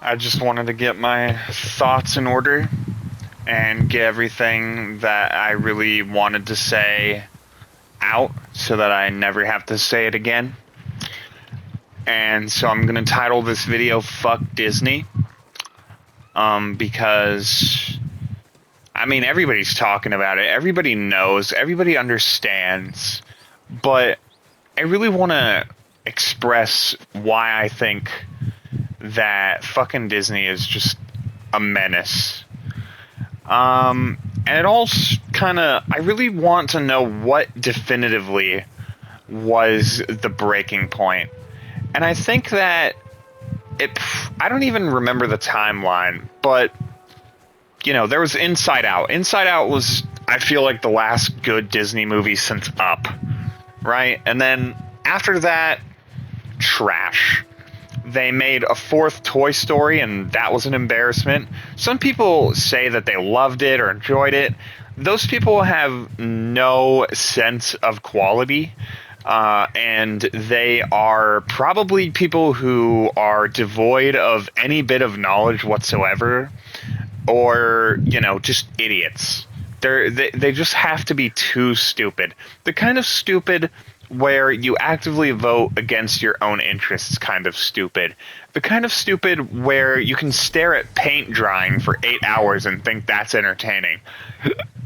I just wanted to get my thoughts in order and get everything that I really wanted to say out so that I never have to say it again. And so I'm going to title this video Fuck Disney. Because, I mean, everybody's talking about it. Everybody knows. Everybody understands. But I really want to express why I think that fucking Disney is just a menace. And it all kind of, I really want to know what definitively was the breaking point. And I think that I don't even remember the timeline, but, you know, there was Inside Out. Inside Out was, I feel like, the last good Disney movie since Up, right? And then after that, trash. They made a fourth Toy Story, and that was an embarrassment. Some people say that they loved it or enjoyed it. Those people have no sense of quality, and they are probably people who are devoid of any bit of knowledge whatsoever, or, you know, just idiots. They just have to be too stupid. The kind of stupid where you actively vote against your own interests kind of stupid. The kind of stupid where you can stare at paint drying for 8 hours and think that's entertaining.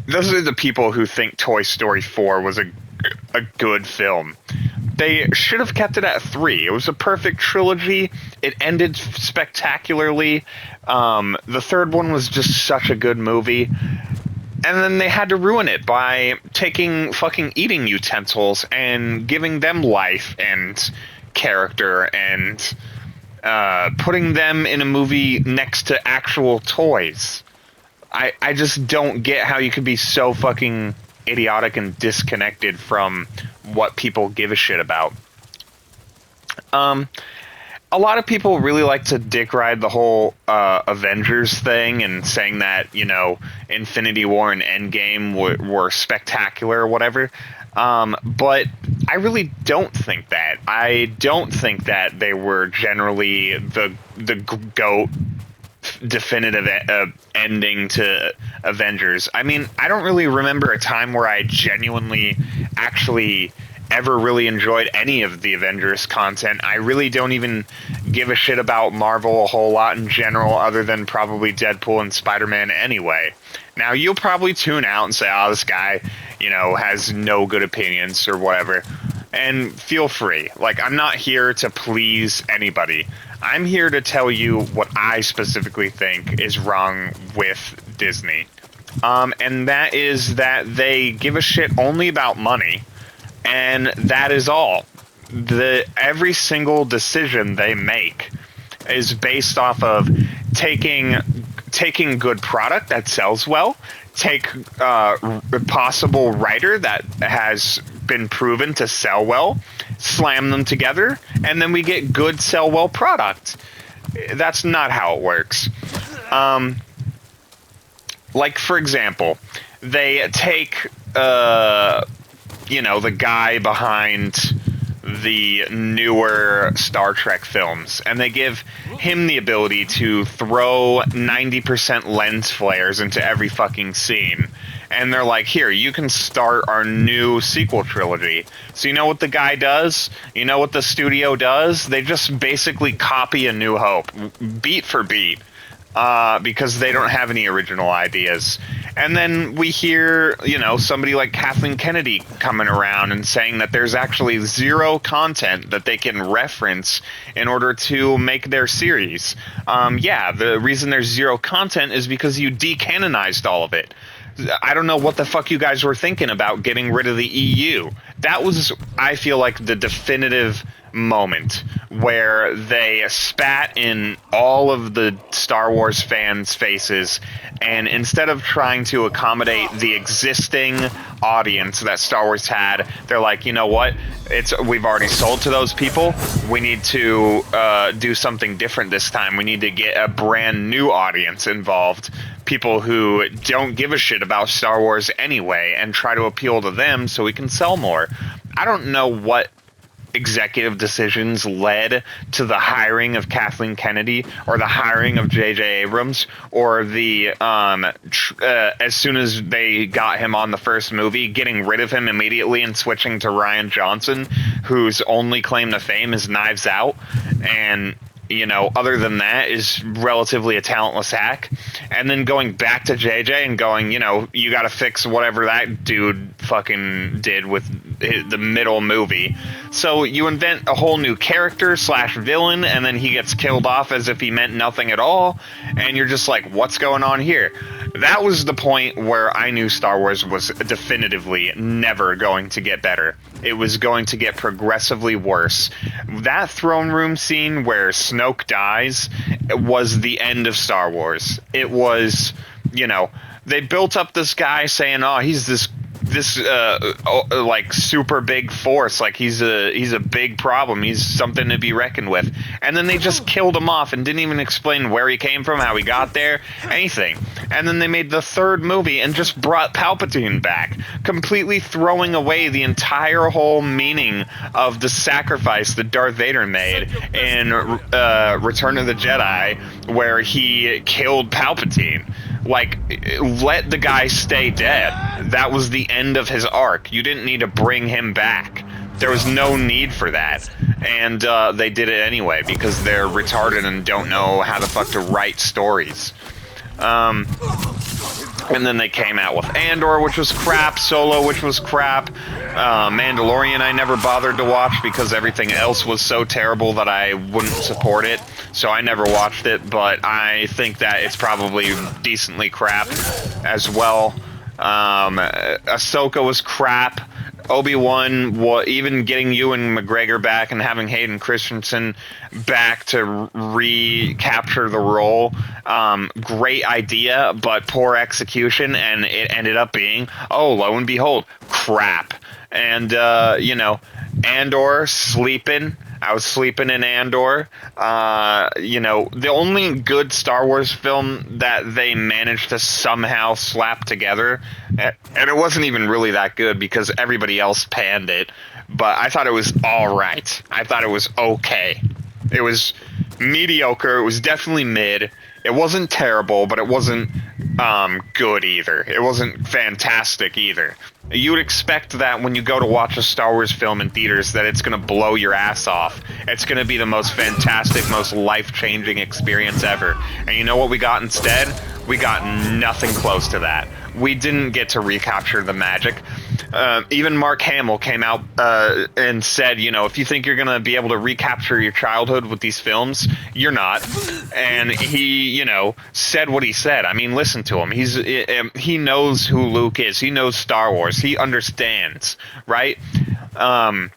Those are the people who think Toy Story 4 was a good film. They should have kept it at 3. It was a perfect trilogy. It ended spectacularly. The third one was just such a good movie. And then they had to ruin it by taking fucking eating utensils and giving them life and character and putting them in a movie next to actual toys. I just don't get how you could be so fucking idiotic and disconnected from what people give a shit about. A lot of people really like to dick ride the whole Avengers thing and saying that, you know, Infinity War and Endgame were spectacular or whatever. But I really don't think that. I don't think that they were generally the GOAT definitive ending to Avengers. I mean, I don't really remember a time where I genuinely actually ever really enjoyed any of the Avengers content. I really don't even give a shit about Marvel a whole lot in general, other than probably Deadpool and Spider-Man anyway. Now, you'll probably tune out and say, oh, this guy, you know, has no good opinions or whatever. And feel free. Like, I'm not here to please anybody. I'm here to tell you what I specifically think is wrong with Disney. And that is that they give a shit only about money. And that is all. Every single decision they make is based off of taking good product that sells well, take a possible writer that has been proven to sell well, slam them together, and then we get good sell well product. That's not how it works. Like, for example, they take you know, the guy behind the newer Star Trek films, and they give him the ability to throw 90% lens flares into every fucking scene. And they're like, here, you can start our new sequel trilogy. So you know what the guy does? You know what the studio does? They just basically copy A New Hope, beat for beat. Because they don't have any original ideas. And then we hear, you know, somebody like Kathleen Kennedy coming around and saying that there's actually zero content that they can reference in order to make their series. Yeah, the reason there's zero content is because you decanonized all of it. I don't know what the fuck you guys were thinking about getting rid of the EU. That was, I feel like, the definitive moment where they spat in all of the Star Wars fans' faces, and instead of trying to accommodate the existing audience that Star Wars had, they're like, you know what? We've already sold to those people. We need to do something different this time. We need to get a brand new audience involved. People who don't give a shit about Star Wars anyway, and try to appeal to them so we can sell more. I don't know what executive decisions led to the hiring of Kathleen Kennedy or the hiring of J.J. Abrams or the as soon as they got him on the first movie, getting rid of him immediately and switching to Rian Johnson, whose only claim to fame is Knives Out, and other than that is relatively a talentless hack, and then going back to JJ and going, you got to fix whatever that dude fucking did with the middle movie. So you invent a whole new character / villain, and then he gets killed off as if he meant nothing at all, and you're just like, what's going on here? That was the point where I knew Star Wars was definitively never going to get better. It was going to get progressively worse. That throne room scene where Snoke dies was the end of Star Wars. It was, they built up this guy saying, oh, he's this like super big force, like he's a big problem, he's something to be reckoned with, and then they just killed him off and didn't even explain where he came from, how he got there, anything. And then they made the third movie and just brought Palpatine back, completely throwing away the entire whole meaning of the sacrifice that Darth Vader made in Return of the Jedi, where he killed Palpatine. Like, let the guy stay dead. That was the end of his arc. You didn't need to bring him back. There was no need for that. And they did it anyway because they're retarded and don't know how the fuck to write stories. And then they came out with Andor, which was crap, Solo, which was crap, Mandalorian I never bothered to watch because everything else was so terrible that I wouldn't support it, so I never watched it, but I think that it's probably decently crap as well. Ahsoka was crap. Obi-Wan, even getting Ewan McGregor back and having Hayden Christensen back to recapture the role, great idea, but poor execution, and it ended up being, lo and behold, crap. And, Andor, sleeping. I was sleeping in Andor. The only good Star Wars film that they managed to somehow slap together, and it wasn't even really that good because everybody else panned it, but I thought it was all right. I thought it was okay. It was mediocre. It was definitely mid. It wasn't terrible, but it wasn't good either. It wasn't fantastic either. You would expect that when you go to watch a Star Wars film in theaters that it's going to blow your ass off. It's going to be the most fantastic, most life-changing experience ever. And you know what we got instead? We got nothing close to that. We didn't get to recapture the magic. Even Mark Hamill came out and said, if you think you're going to be able to recapture your childhood with these films, you're not. And he, said what he said. I mean, listen to him. He knows who Luke is. He knows Star Wars. He understands, right? And,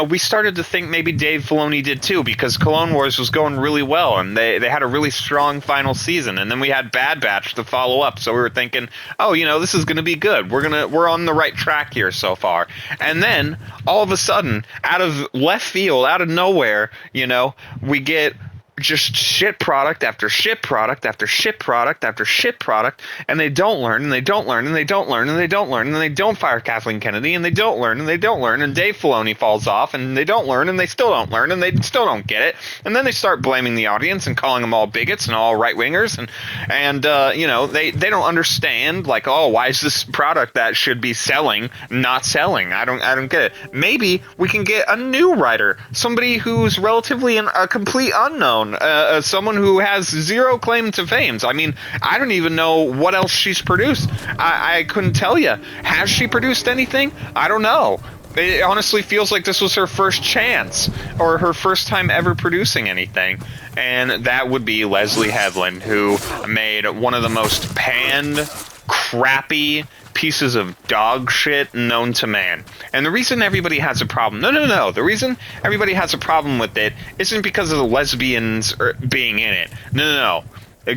we started to think maybe Dave Filoni did too, because Clone Wars was going really well, and they had a really strong final season, and then we had Bad Batch to follow up, so we were thinking, this is going to be good. We're on the right track here so far. And then, all of a sudden, out of left field, out of nowhere, we get just shit product after shit product after shit product after shit product, and they don't learn, and they don't learn, and they don't learn, and they don't learn, and they don't fire Kathleen Kennedy, and they don't learn, and they don't learn, and Dave Filoni falls off, and they don't learn, and they still don't learn, and they still don't get it, and then they start blaming the audience and calling them all bigots and all right-wingers, and they don't understand, like, why is this product that should be selling not selling? I don't get it. Maybe we can get a new writer, somebody who's relatively a complete unknown, someone who has zero claim to fame. I mean, I don't even know what else she's produced. I couldn't tell you. Has she produced anything? I don't know. It honestly feels like this was her first chance, or her first time ever producing anything. And that would be Leslie Headland, who made one of the most panned, crappy pieces of dog shit known to man. And the reason everybody has a problem, no, the reason everybody has a problem with it isn't because of the lesbians being in it. No.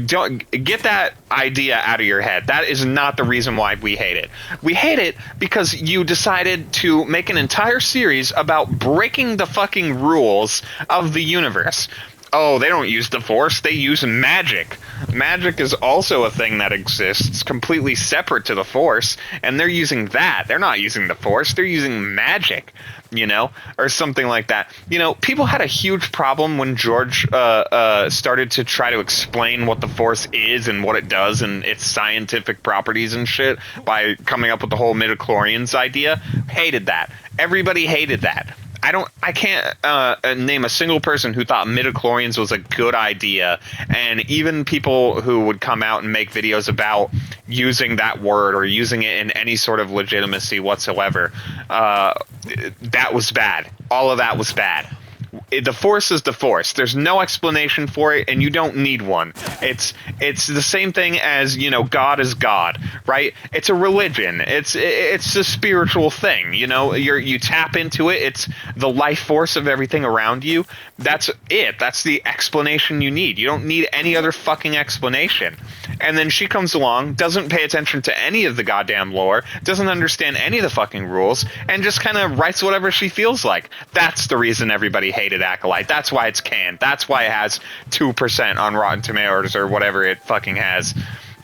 Don't get that idea out of your head. That is not the reason why we hate it. We hate it because you decided to make an entire series about breaking the fucking rules of the universe. Oh, they don't use the Force, they use magic. Magic is also a thing that exists completely separate to the Force, and they're using that. They're not using the Force, they're using magic, you know, or something like that. You know, people had a huge problem when George started to try to explain what the Force is and what it does and its scientific properties and shit by coming up with the whole midichlorians idea. Hated that. Everybody hated that. I can't name a single person who thought midichlorians was a good idea, and even people who would come out and make videos about using that word or using it in any sort of legitimacy whatsoever, that was bad. All of that was bad. The Force is the Force. There's no explanation for it, and you don't need one. It's the same thing as, you know, God is God, right? It's a religion. It's a spiritual thing. You know, you tap into it. It's the life force of everything around you. That's it. That's the explanation you need. You don't need any other fucking explanation. And then she comes along, doesn't pay attention to any of the goddamn lore, doesn't understand any of the fucking rules, and just kind of writes whatever she feels like. That's the reason everybody hated Acolyte. That's why it's canned. That's why it has 2% on Rotten Tomatoes or whatever it fucking has.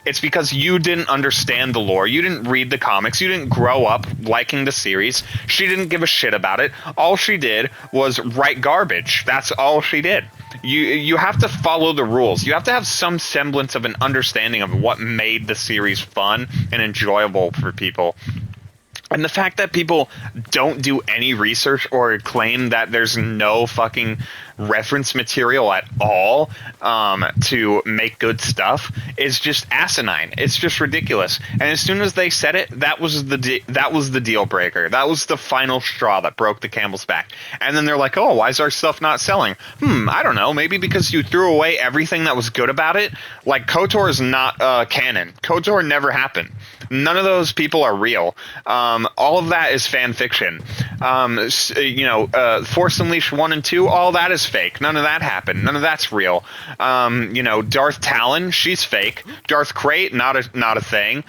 It's because you didn't understand the lore. You didn't read the comics. You didn't grow up liking the series. She didn't give a shit about it. All she did was write garbage. That's all she did. You have to follow the rules. You have to have some semblance of an understanding of what made the series fun and enjoyable for people. And the fact that people don't do any research or claim that there's no fucking reference material at all to make good stuff is just asinine. It's just ridiculous. And as soon as they said it, that was the deal breaker. That was the final straw that broke the camel's back. And then they're like, oh, why is our stuff not selling? I don't know. Maybe because you threw away everything that was good about it. Like, KOTOR is not canon. KOTOR never happened. None of those people are real. All of that is fan fiction. Force Unleashed 1 and 2, all that is fake. None of that happened. None of that's real. Darth Talon, she's fake. Darth Krayt, not a thing.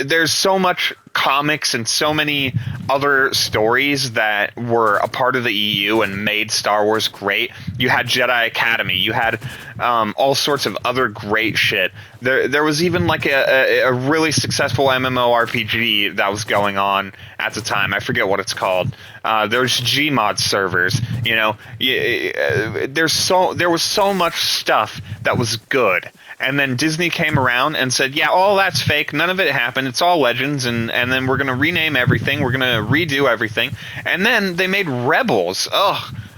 There's so much comics and so many other stories that were a part of the EU and made Star Wars great. You had Jedi Academy. You had all sorts of other great shit. There was even like a really successful MMORPG that was going on at the time. I forget what it's called. There's Gmod servers. You know, there was so much stuff that was good. And then Disney came around and said, yeah, all that's fake. None of it happened. It's all legends. And then we're going to rename everything. We're going to redo everything. And then they made Rebels.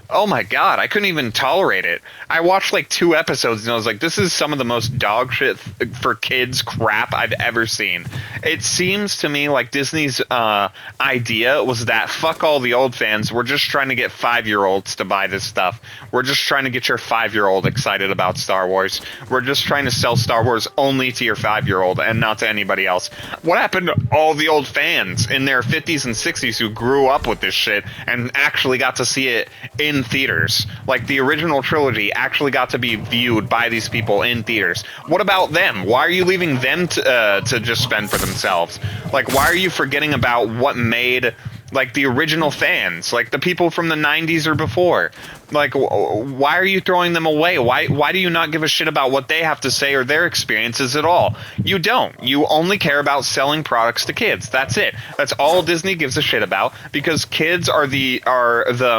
Oh my God, I couldn't even tolerate it. I watched like 2 episodes and I was like, this is some of the most dog shit for kids crap I've ever seen. It seems to me like Disney's idea was that fuck all the old fans. We're just trying to get 5-year-olds to buy this stuff. We're just trying to get your 5-year-old excited about Star Wars. We're just trying to sell Star Wars only to your 5-year-old and not to anybody else. What happened to all the old fans in their 50s and 60s who grew up with this shit and actually got to see it in theaters? Like, the original trilogy actually got to be viewed by these people in theaters. What about them? Why are you leaving them to just spend for themselves? Like, why are you forgetting about what made, like, the original fans, like the people from the 90s or before? Like, why are you throwing them away? Why do you not give a shit about what they have to say or their experiences at all? You don't. You only care about selling products to kids. That's it. That's all Disney gives a shit about, because kids are the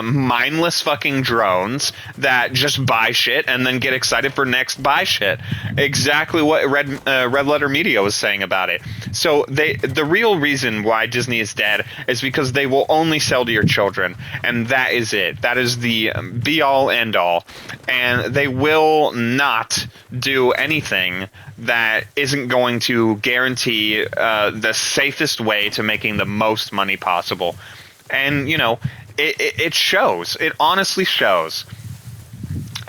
mindless fucking drones that just buy shit and then get excited for next buy shit. Exactly what Red Letter Media was saying about it. So the real reason why Disney is dead is because they will only sell to your children, and that is it. That is the be-all, end-all. And they will not do anything that isn't going to guarantee the safest way to making the most money possible. And, you know, it shows. It honestly shows.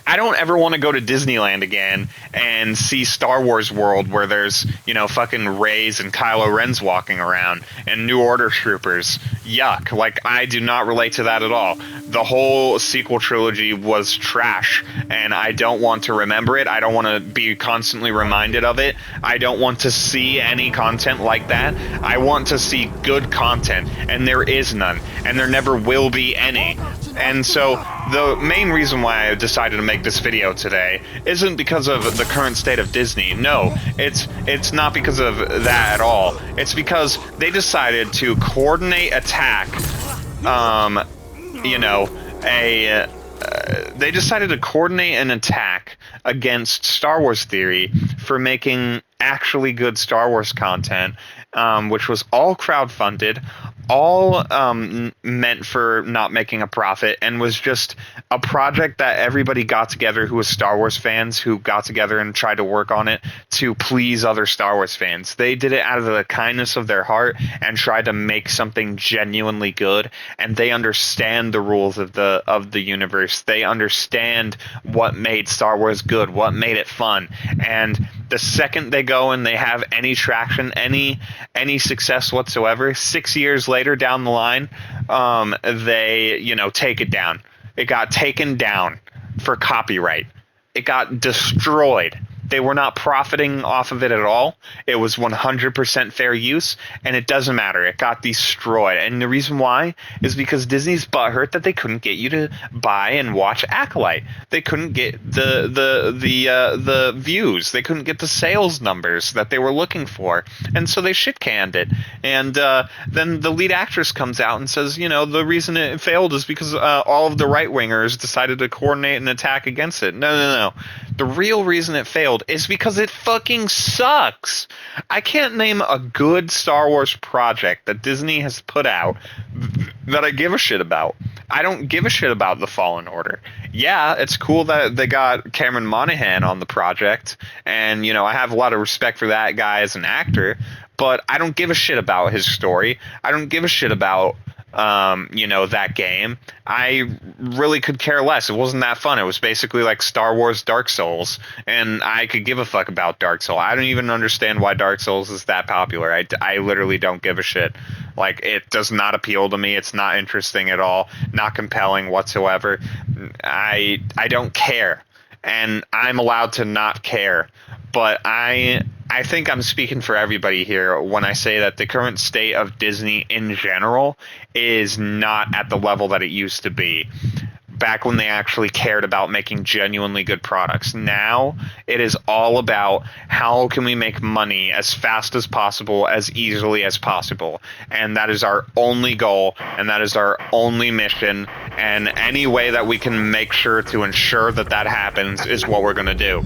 I don't ever want to go to Disneyland again and see Star Wars World where there's, you know, fucking Reys and Kylo Ren's walking around and New Order troopers. Yuck. Like, I do not relate to that at all. The whole sequel trilogy was trash, and I don't want to remember it. I don't want to be constantly reminded of it. I don't want to see any content like that. I want to see good content, and there is none, and there never will be any. And so the main reason why I decided to make this video today isn't because of the current state of Disney. No, it's not because of that at all. It's because they decided to coordinate attack, you know, they decided to coordinate an attack against Star Wars Theory for making actually good Star Wars content, which was all crowdfunded, all meant for not making a profit, and was just a project that everybody got together who was Star Wars fans, who got together and tried to work on it to please other Star Wars fans. They did it out of the kindness of their heart and tried to make something genuinely good, and they understand the rules of the universe. They understand what made Star Wars good, what made it fun, and the second they go and they have any traction, any success whatsoever, 6 years later down the line, they, take it down. It got taken down for copyright. It got destroyed. They were not profiting off of it at all. It was 100% fair use, and it doesn't matter. It got destroyed. And the reason why is because Disney's butthurt that they couldn't get you to buy and watch Acolyte. They couldn't get the views. They couldn't get the sales numbers that they were looking for. And so they shit-canned it. And then the lead actress comes out and says, the reason it failed is because all of the right-wingers decided to coordinate an attack against it. No. The real reason it failed is because it fucking sucks. I can't name a good Star Wars project that Disney has put out that I give a shit about. I don't give a shit about The Fallen Order. Yeah, it's cool that they got Cameron Monaghan on the project, and, I have a lot of respect for that guy as an actor, but I don't give a shit about his story. I don't give a shit about that game. I really could care less. It wasn't that fun. It was basically like Star Wars Dark Souls, and I could give a fuck about Dark Souls. I don't even understand why Dark Souls is that popular. I literally don't give a shit. Like, it does not appeal to me. It's not interesting at all. Not compelling whatsoever. I don't care, and I'm allowed to not care. But I think I'm speaking for everybody here when I say that the current state of Disney in general is not at the level that it used to be back when they actually cared about making genuinely good products. Now it is all about how can we make money as fast as possible, as easily as possible. And that is our only goal, and that is our only mission. And any way that we can make sure to ensure that that happens is what we're going to do.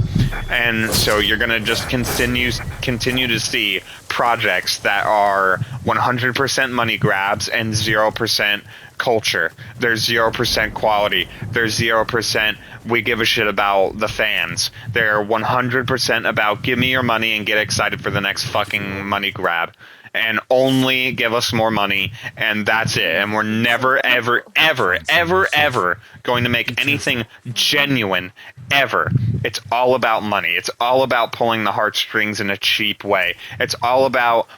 And so you're going to just continue to see projects that are 100% money grabs and 0% culture. There's 0% quality. There's 0% we give a shit about the fans. They're 100% about give me your money and get excited for the next fucking money grab. And only give us more money, and that's it. And we're never, ever, ever, ever, ever going to make anything genuine, ever. It's all about money. It's all about pulling the heartstrings in a cheap way. It's all about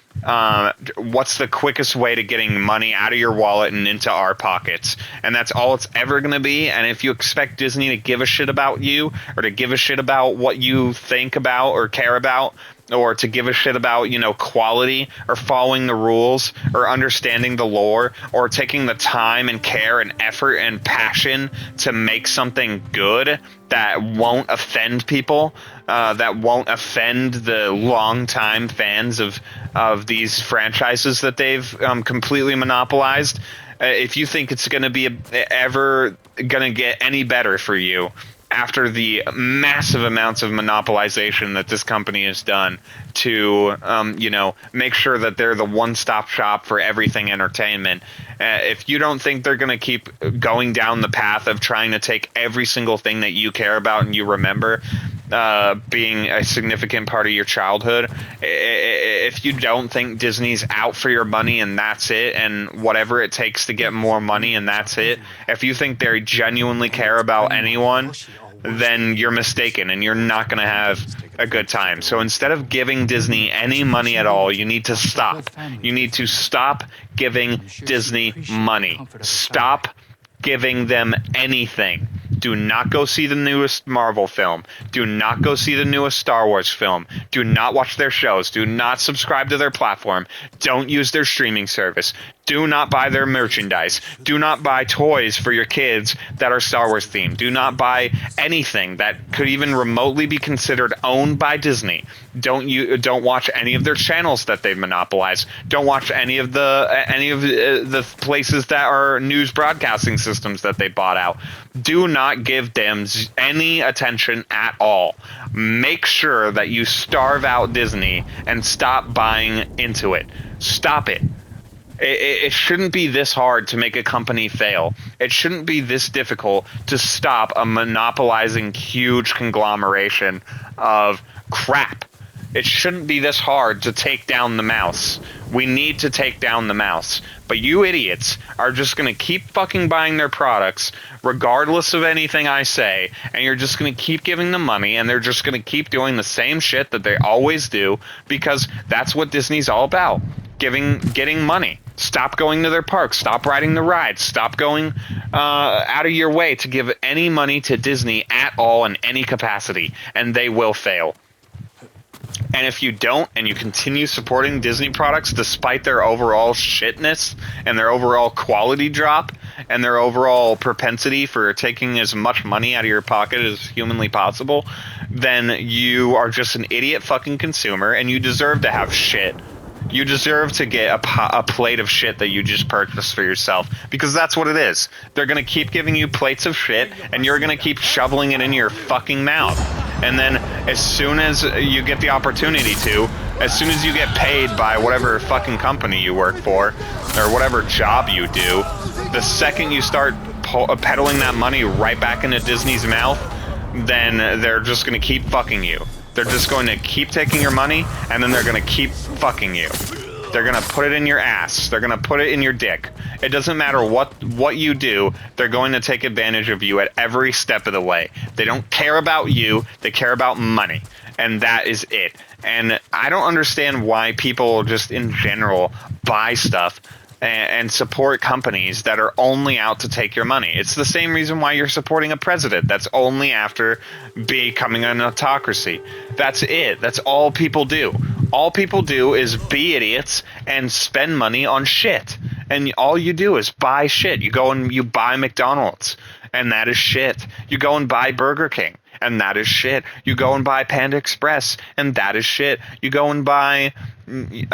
what's the quickest way to getting money out of your wallet and into our pockets. And that's all it's ever going to be. And if you expect Disney to give a shit about you, or to give a shit about what you think about or care about, or to give a shit about, quality, or following the rules, or understanding the lore, or taking the time and care and effort and passion to make something good that won't offend people, that won't offend the longtime fans of these franchises that they've completely monopolized. If you think it's going to be ever going to get any better for you, after the massive amounts of monopolization that this company has done to, make sure that they're the one-stop shop for everything entertainment. If you don't think they're going to keep going down the path of trying to take every single thing that you care about and you remember being a significant part of your childhood, if you don't think Disney's out for your money and that's it, and whatever it takes to get more money and that's it, if you think they genuinely care about anyone, then you're mistaken and you're not going to have a good time. So instead of giving Disney any money at all, you need to stop. You need to stop giving Disney money. Stop giving them anything. Do not go see the newest Marvel film. Do not go see the newest Star Wars film. Do not watch their shows. Do not subscribe to their platform. Don't use their streaming service. Do not buy their merchandise. Do not buy toys for your kids that are Star Wars themed. Do not buy anything that could even remotely be considered owned by Disney. Don't watch any of their channels that they've monopolized. Don't watch any of the places that are news broadcasting systems that they bought out. Do not give them any attention at all. Make sure that you starve out Disney and stop buying into it. Stop it. It shouldn't be this hard to make a company fail. It shouldn't be this difficult to stop a monopolizing huge conglomeration of crap. It shouldn't be this hard to take down the mouse. We need to take down the mouse. But you idiots are just going to keep fucking buying their products regardless of anything I say, and you're just going to keep giving them money, and they're just going to keep doing the same shit that they always do, because that's what Disney's all about. Getting money. Stop going to their parks. Stop riding the rides. Stop going out of your way to give any money to Disney at all in any capacity, and they will fail. And if you don't, and you continue supporting Disney products despite their overall shitness and their overall quality drop and their overall propensity for taking as much money out of your pocket as humanly possible, then you are just an idiot fucking consumer, and you deserve to have shit. You deserve to get a plate of shit that you just purchased for yourself, because that's what it is. They're going to keep giving you plates of shit, and you're going to keep shoveling it in your fucking mouth. And then as soon as you get the opportunity to, as soon as you get paid by whatever fucking company you work for, or whatever job you do, the second you start peddling that money right back into Disney's mouth, then they're just going to keep fucking you. They're just going to keep taking your money, and then they're going to keep fucking you. They're going to put it in your ass. They're going to put it in your dick. It doesn't matter what you do. They're going to take advantage of you at every step of the way. They don't care about you. They care about money. And that is it. And I don't understand why people just in general buy stuff and support companies that are only out to take your money. It's the same reason why you're supporting a president that's only after becoming an autocracy. That's it. That's all people do. All people do is be idiots and spend money on shit. And all you do is buy shit. You go and you buy McDonald's, and that is shit. You go and buy Burger King, and that is shit. You go and buy Panda Express, and that is shit. You go and buy, name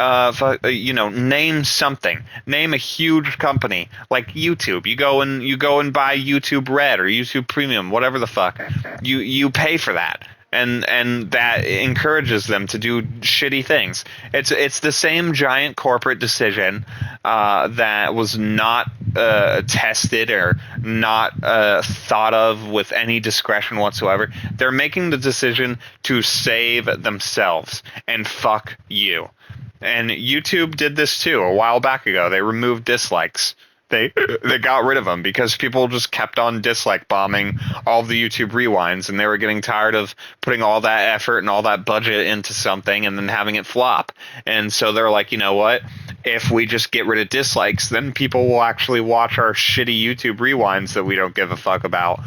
something. Name a huge company like YouTube. You go and buy YouTube Red or YouTube Premium, whatever the fuck. You pay for that. And that encourages them to do shitty things. It's the same giant corporate decision that was not tested or not thought of with any discretion whatsoever. They're making the decision to save themselves, and fuck you. And YouTube did this too a while back ago. They removed dislikes. They got rid of them because people just kept on dislike bombing all of the YouTube rewinds, and they were getting tired of putting all that effort and all that budget into something and then having it flop. And so they're like, you know what? If we just get rid of dislikes, then people will actually watch our shitty YouTube rewinds that we don't give a fuck about.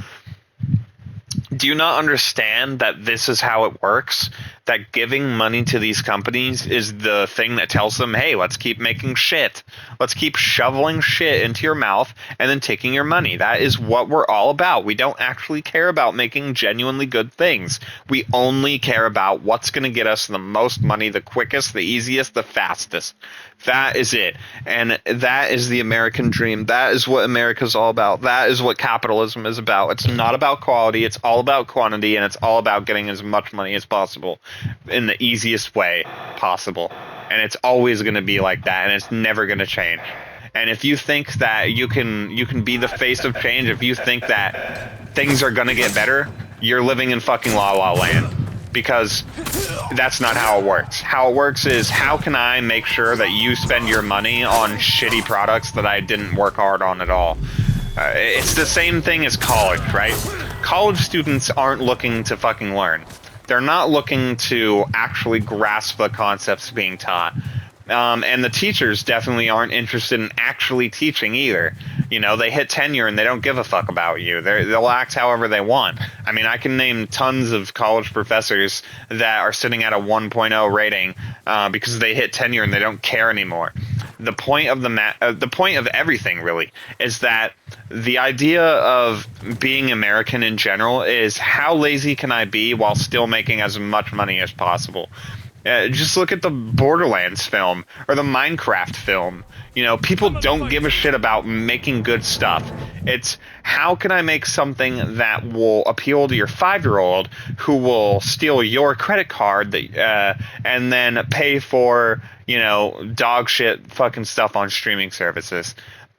Do you not understand that this is how it works? That giving money to these companies is the thing that tells them, hey, let's keep making shit. Let's keep shoveling shit into your mouth and then taking your money. That is what we're all about. We don't actually care about making genuinely good things. We only care about what's going to get us the most money, the quickest, the easiest, the fastest. That is it. And that is the American dream. That is what America's all about. That is what capitalism is about. It's not about quality. It's all about quantity, and it's all about getting as much money as possible in the easiest way possible. And it's always going to be like that, and it's never going to change. And if you think that you can be the face of change, if you think that things are going to get better, you're living in fucking La La Land. Because that's not how it works. How it works is, how can I make sure that you spend your money on shitty products that I didn't work hard on at all? It's the same thing as college, right? College students aren't looking to fucking learn. They're not looking to actually grasp the concepts being taught. And the teachers definitely aren't interested in actually teaching either. You know, they hit tenure and they don't give a fuck about you. They'll act however they want. I mean, I can name tons of college professors that are sitting at a 1.0 rating because they hit tenure and they don't care anymore. the point of the point of everything really is that the idea of being American in general is how lazy can I be while still making as much money as possible. Just look at the Borderlands film or the Minecraft film. You know, people don't give a shit about making good stuff. It's how can I make something that will appeal to your 5-year-old who will steal your credit card that, and then pay for, you know, dog shit fucking stuff on streaming services.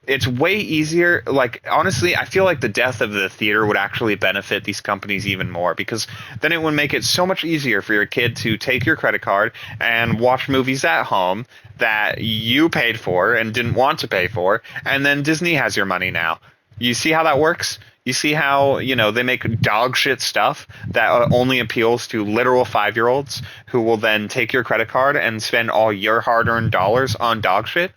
It's way easier. Like, honestly, I feel like the death of the theater would actually benefit these companies even more, because then it would make it so much easier for your kid to take your credit card and watch movies at home that you paid for and didn't want to pay for, and then Disney has your money now. You see how that works? You see how, you know, they make dog shit stuff that only appeals to literal 5-year-olds who will then take your credit card and spend all your hard-earned dollars on dog shit?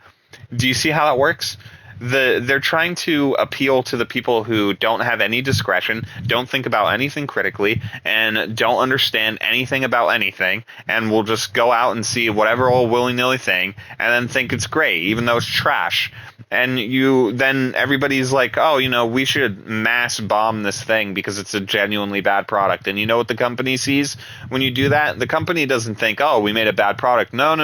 Do you see how that works? They're trying to appeal to the people who don't have any discretion, don't think about anything critically, and don't understand anything about anything, and will just go out and see whatever old willy-nilly thing, and then think it's great, even though it's trash. And then everybody's like, oh, you know, we should mass bomb this thing because it's a genuinely bad product. And you know what the company sees when you do that? The company doesn't think, oh, we made a bad product. No.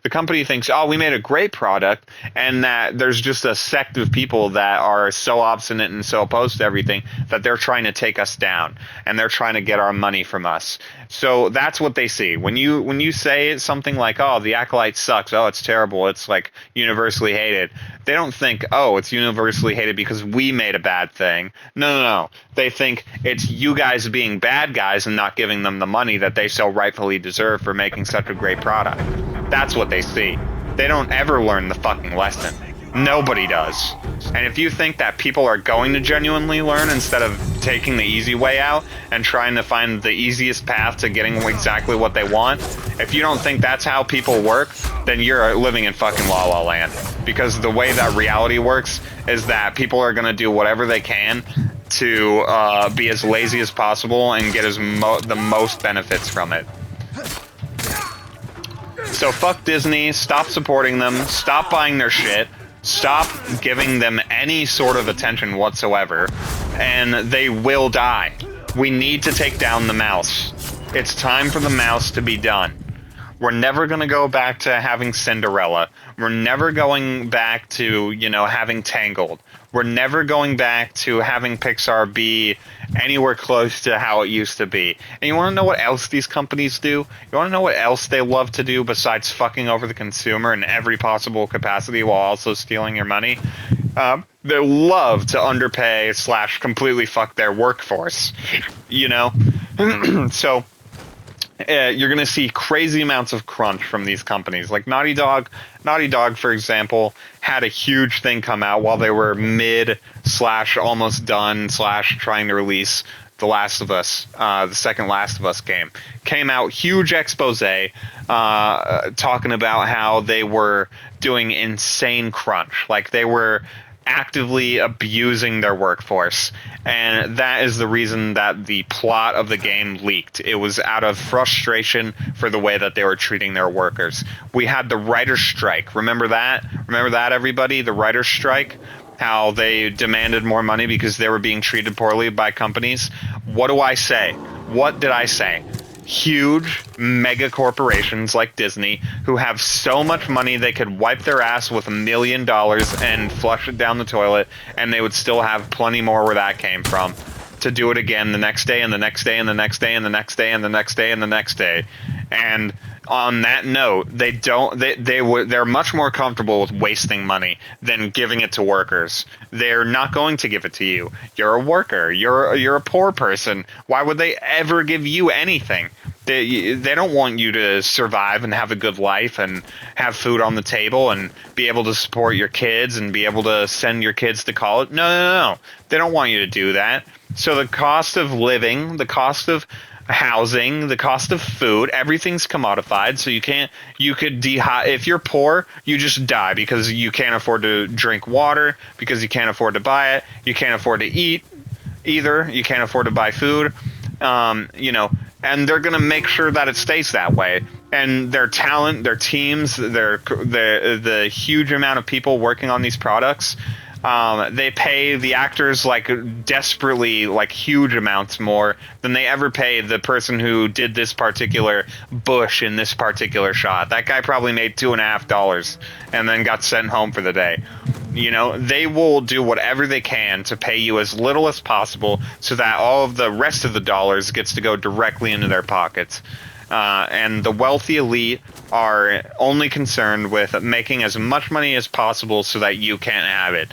The company thinks, oh, we made a great product, and that there's just a sect of people that are so obstinate and so opposed to everything that they're trying to take us down, and they're trying to get our money from us. So that's what they see. When you say something like, oh, the Acolyte sucks, oh, it's terrible, it's like universally hated, they don't think, oh, it's universally hated because we made a bad thing. No. They think it's you guys being bad guys and not giving them the money that they so rightfully deserve for making such a great product. That's what they see. They don't ever learn the fucking lesson. Nobody does. And if you think that people are going to genuinely learn instead of taking the easy way out and trying to find the easiest path to getting exactly what they want, if you don't think that's how people work, then you're living in fucking La La Land. Because the way that reality works is that people are going to do whatever they can to be as lazy as possible and get the most benefits from it. So fuck Disney, stop supporting them, stop buying their shit, stop giving them any sort of attention whatsoever, and they will die. We need to take down the mouse. It's time for the mouse to be done. We're never going to go back to having Cinderella. We're never going back to, you know, having Tangled. We're never going back to having Pixar be anywhere close to how it used to be. And you want to know what else these companies do? You want to know what else they love to do besides fucking over the consumer in every possible capacity while also stealing your money? They love to underpay / completely fuck their workforce. You know? So you're going to see crazy amounts of crunch from these companies. Like Naughty Dog, for example, had a huge thing come out while they were mid / almost done / trying to release The Last of Us, the second Last of Us game. Came out, huge expose, talking about how they were doing insane crunch. Like they were actively abusing their workforce, and that is the reason that the plot of the game leaked. It was out of frustration for the way that they were treating their workers. We had the writer's strike. Remember that, everybody? The writer's strike, how they demanded more money because they were being treated poorly by companies. What do I say? What did I say? Huge mega corporations like Disney, who have so much money they could wipe their ass with $1 million and flush it down the toilet, and they would still have plenty more where that came from, to do it again the next day and the next day and the next day and the next day and the next day and the next day. And on that note, they're much more comfortable with wasting money than giving it to workers. They're not going to give it to you. You're a worker. You're a poor person. Why would they ever give you anything? They don't want you to survive and have a good life and have food on the table and be able to support your kids and be able to send your kids to college. No. They don't want you to do that. So the cost of living, the cost of housing, the cost of food, everything's commodified. So if you're poor, you just die because you can't afford to drink water, because you can't afford to buy it, you can't afford to eat either, you can't afford to buy food. and they're going to make sure that it stays that way. And their talent, their teams, the huge amount of people working on these products, they pay the actors like desperately, like huge amounts more than they ever pay the person who did this particular bush in this particular shot. That guy probably made $2.50 and then got sent home for the day. You know, they will do whatever they can to pay you as little as possible so that all of the rest of the dollars gets to go directly into their pockets. And the wealthy elite are only concerned with making as much money as possible so that you can't have it.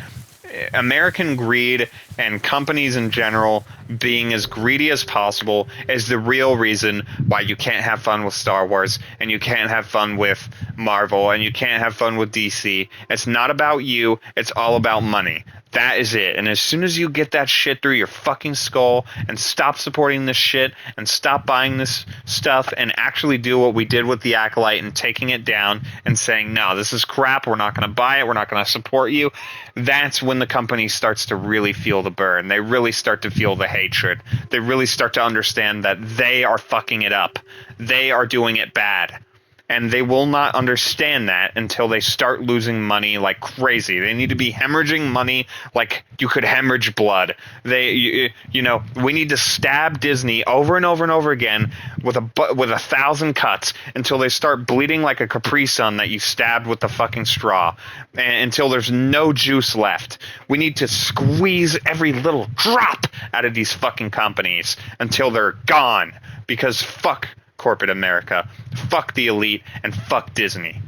American greed and companies in general being as greedy as possible is the real reason why you can't have fun with Star Wars and you can't have fun with Marvel and you can't have fun with DC. It's not about you, it's all about money. That is it. And as soon as you get that shit through your fucking skull and stop supporting this shit and stop buying this stuff and actually do what we did with the Acolyte and taking it down and saying, no, this is crap, we're not going to buy it, we're not going to support you, that's when the company starts to really feel the burn. They really start to feel the hatred. They really start to understand that they are fucking it up. They are doing it bad. And they will not understand that until they start losing money like crazy. They need to be hemorrhaging money like you could hemorrhage blood. We need to stab Disney over and over and over again with 1,000 cuts until they start bleeding like a Capri Sun that you stabbed with the fucking straw, and until there's no juice left. We need to squeeze every little drop out of these fucking companies until they're gone, because fuck corporate America, fuck the elite, and fuck Disney.